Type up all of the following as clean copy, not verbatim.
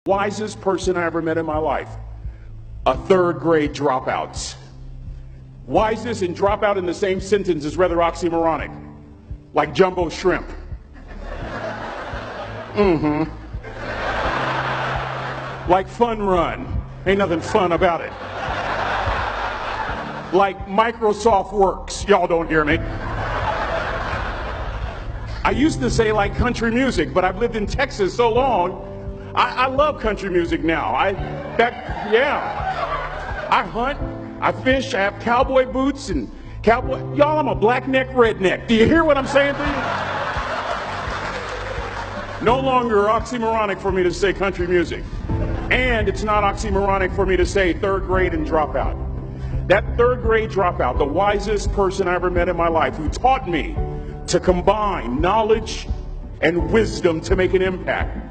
Wisest person I ever met in my life, a third grade dropout. Wisest and dropout in the same sentence is rather oxymoronic, like jumbo shrimp. Like fun run, ain't nothing fun about it. Like Microsoft Works, y'all don't hear me. I used to say like country music, but I've lived in Texas so long, I love country music now. I hunt, I fish, I have cowboy boots and cowboy. Y'all, I'm a black-neck redneck. Do you hear what I'm saying to you? No longer oxymoronic for me to say country music. And it's not oxymoronic for me to say third grade and dropout. That third grade dropout, the wisest person I ever met in my life, who taught me to combine knowledge and wisdom to make an impact,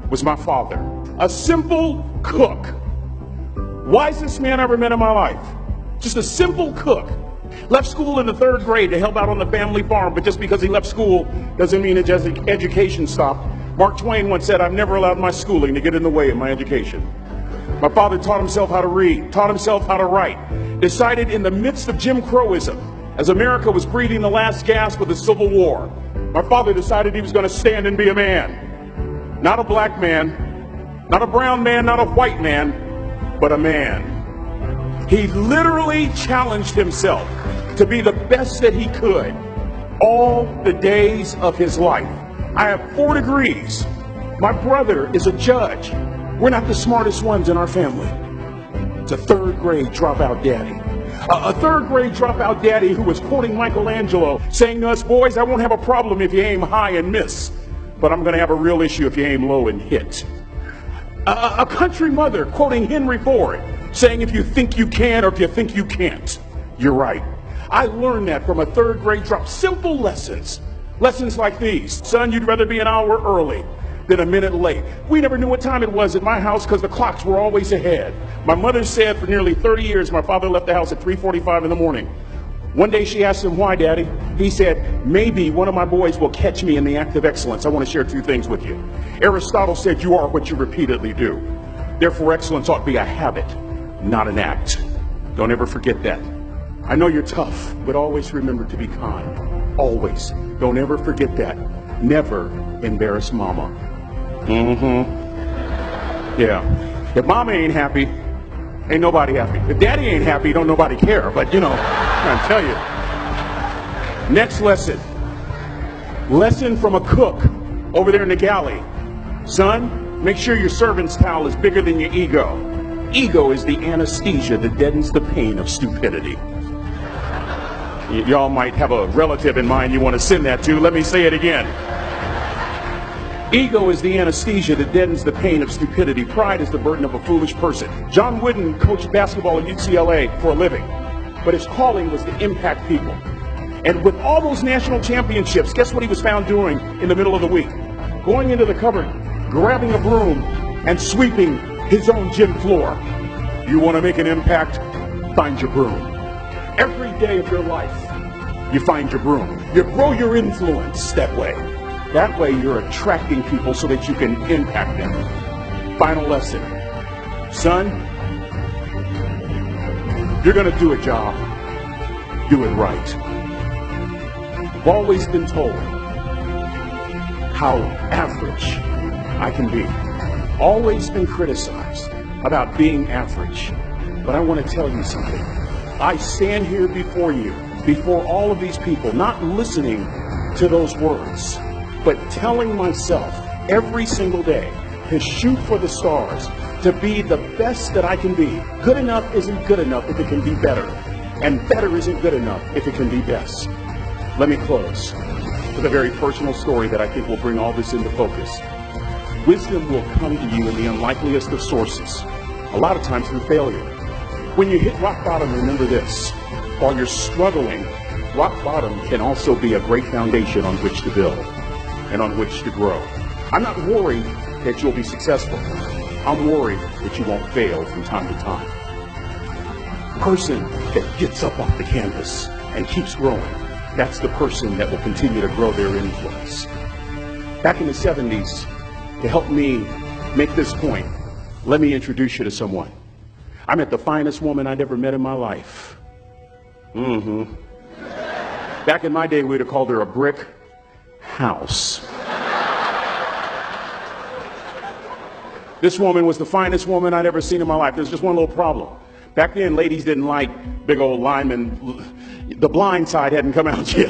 was my father. A simple cook. Wisest man I ever met in my life. Just a simple cook. Left school in the third grade to help out on the family farm, but just because he left school doesn't mean his education stopped. Mark Twain once said, "I've never allowed my schooling to get in the way of my education." My father taught himself how to read, taught himself how to write, decided in the midst of Jim Crowism, as America was breathing the last gasp of the Civil War, my father decided he was going to stand and be a man. Not a black man, not a brown man, not a white man, but a man. He literally challenged himself to be the best that he could all the days of his life. I have 4 degrees. My brother is a judge. We're not the smartest ones in our family. It's a third grade dropout daddy. A third grade dropout daddy who was quoting Michelangelo, saying to us, "Boys, I won't have a problem if you aim high and miss, but I'm going to have a real issue if you aim low and hit." A country mother quoting Henry Ford, saying, "If you think you can or if you think you can't, you're right." I learned that from a third grade drop. Simple lessons. Lessons like these. Son, you'd rather be an hour early than a minute late. We never knew what time it was at my house because the clocks were always ahead. My mother said for nearly 30 years my father left the house at 3:45 in the morning. One day she asked him, "Why, Daddy?" He said, "Maybe one of my boys will catch me in the act of excellence. I want to share 2 things with you. Aristotle said you are what you repeatedly do. Therefore, excellence ought to be a habit, not an act. Don't ever forget that. I know you're tough, but always remember to be kind. Always. Don't ever forget that. Never embarrass Mama." Yeah. If Mama ain't happy, ain't nobody happy. If Daddy ain't happy, don't nobody care. But, I'm trying to tell you. Next lesson. Lesson from a cook over there in the galley. Son, make sure your servant's towel is bigger than your ego. Ego is the anesthesia that deadens the pain of stupidity. Y'all might have a relative in mind you want to send that to. Let me say it again. Ego is the anesthesia that deadens the pain of stupidity. Pride is the burden of a foolish person. John Wooden coached basketball at UCLA for a living, but his calling was to impact people. And with all those national championships, guess what he was found doing in the middle of the week? Going into the cupboard, grabbing a broom, and sweeping his own gym floor. You want to make an impact? Find your broom. Every day of your life, you find your broom. You grow your influence that way. That way you're attracting people so that you can impact them. Final lesson. Son, you're going to do a job. Do it right. I've always been told how average I can be. Always been criticized about being average. But I want to tell you something. I stand here before you, before all of these people, not listening to those words, but telling myself every single day to shoot for the stars, to be the best that I can be. Good enough isn't good enough if it can be better, and better isn't good enough if it can be best. Let me close with a very personal story that I think will bring all this into focus. Wisdom will come to you in the unlikeliest of sources, a lot of times through failure. When you hit rock bottom, remember this. While you're struggling, rock bottom can also be a great foundation on which to build and on which to grow. I'm not worried that you'll be successful. I'm worried that you won't fail from time to time. The person that gets up off the canvas and keeps growing, that's the person that will continue to grow their influence. Back in the 70s, to help me make this point, Let me introduce you to someone. I met the finest woman I'd ever met in my life. Back in my day, we'd have called her a brick house. This woman was the finest woman I'd ever seen in my life. There's just one little problem. Back then, ladies didn't like big old linemen. The Blind Side hadn't come out yet.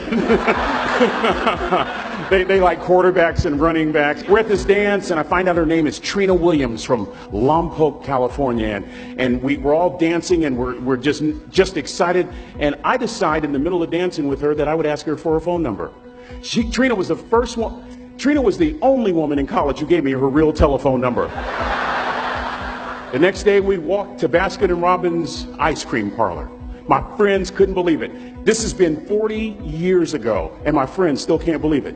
They like quarterbacks and running backs. We're at this dance, and I find out her name is Trina Williams from Lompoc, California. And we're all dancing, and we're just excited. And I decide in the middle of dancing with her that I would ask her for her phone number. Trina was the first one. Trina was the only woman in college who gave me her real telephone number. The next day, we walked to Baskin & Robbins ice cream parlor. My friends couldn't believe it. This has been 40 years ago, and my friends still can't believe it.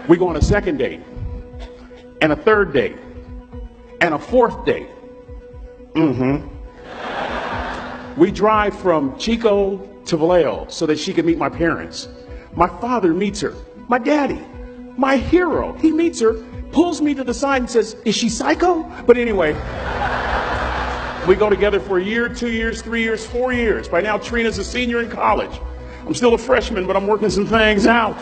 We go on a second date, and a third date, and a fourth date. We drive from Chico to Vallejo so that she could meet my parents. My father meets her. My daddy, my hero, he meets her, pulls me to the side and says, "Is she psycho?" But anyway, we go together for a year, 2 years, 3 years, 4 years. By now, Trina's a senior in college. I'm still a freshman, but I'm working some things out.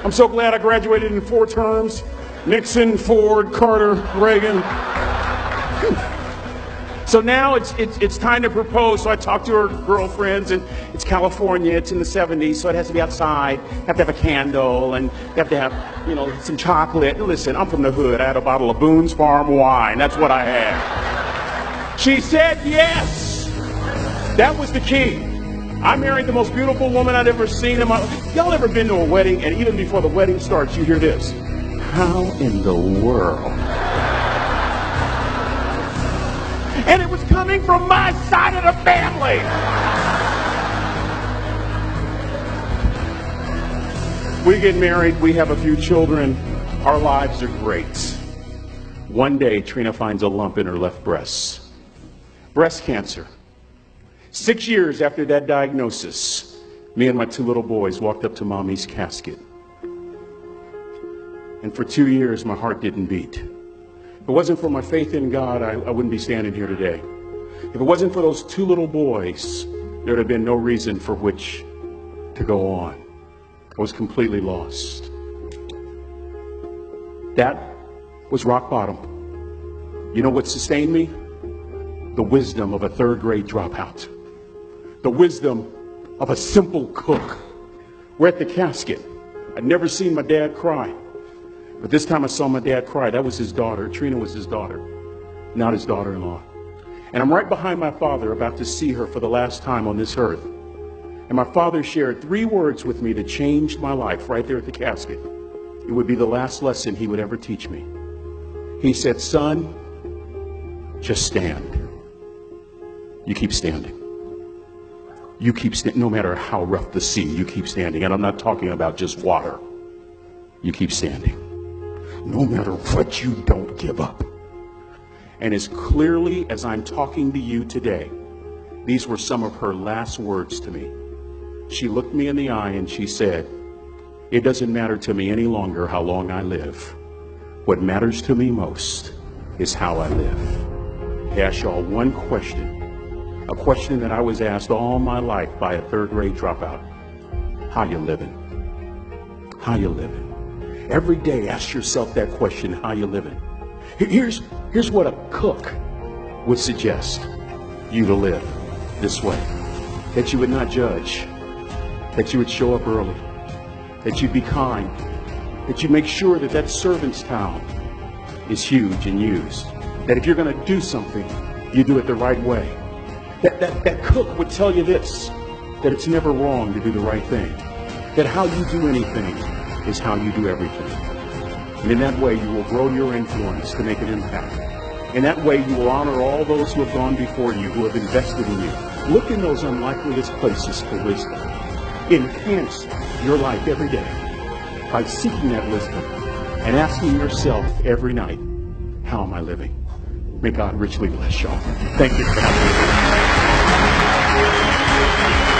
I'm so glad I graduated in 4 terms. Nixon, Ford, Carter, Reagan. So now it's time to propose. So I talk to her girlfriends, and it's California. It's in the 70s, so it has to be outside. Have to have a candle, and have to have, some chocolate. Listen, I'm from the hood. I had a bottle of Boone's Farm wine. That's what I had. She said yes. That was the key. I married the most beautiful woman I'd ever seen in my life. Y'all ever been to a wedding, and even before the wedding starts, you hear this? How in the world? And it was coming from my side of the family. We get married, we have a few children, our lives are great. One day, Trina finds a lump in her left breast. Breast cancer. 6 years after that diagnosis, me and my 2 little boys walked up to Mommy's casket. And for 2 years, my heart didn't beat. If it wasn't for my faith in God, I wouldn't be standing here today. If it wasn't for those 2 little boys, there would have been no reason for which to go on. I was completely lost. That was rock bottom. You know what sustained me? The wisdom of a 3rd grade dropout. The wisdom of a simple cook. We're at the casket. I'd never seen my dad cry. But this time I saw my dad cry. That was his daughter. Trina was his daughter, not his daughter-in-law. And I'm right behind my father, about to see her for the last time on this earth. And my father shared 3 words with me that changed my life right there at the casket. It would be the last lesson he would ever teach me. He said, "Son, just stand. You keep standing. You keep standing. No matter how rough the sea, you keep standing." And I'm not talking about just water. You keep standing. No matter what, you don't give up. And as clearly as I'm talking to you today, these were some of her last words to me. She looked me in the eye and she said, "It doesn't matter to me any longer how long I live. What matters to me most is how I live." I ask y'all one question, a question that I was asked all my life by a 3rd grade dropout. How you living? How you living? Every day ask yourself that question, how you living? Here's what a cook would suggest you to live this way. That you would not judge. That you would show up early. That you'd be kind. That you make sure that that servant's towel is huge and used. That if you're going to do something, you do it the right way. That cook would tell you this, that it's never wrong to do the right thing. That how you do anything is how you do everything. And in that way, you will grow your influence to make an impact. In that way, you will honor all those who have gone before you, who have invested in you. Look in those unlikeliest places for wisdom. Enhance your life every day by seeking that wisdom and asking yourself every night, how am I living? May God richly bless y'all. Thank you for having me.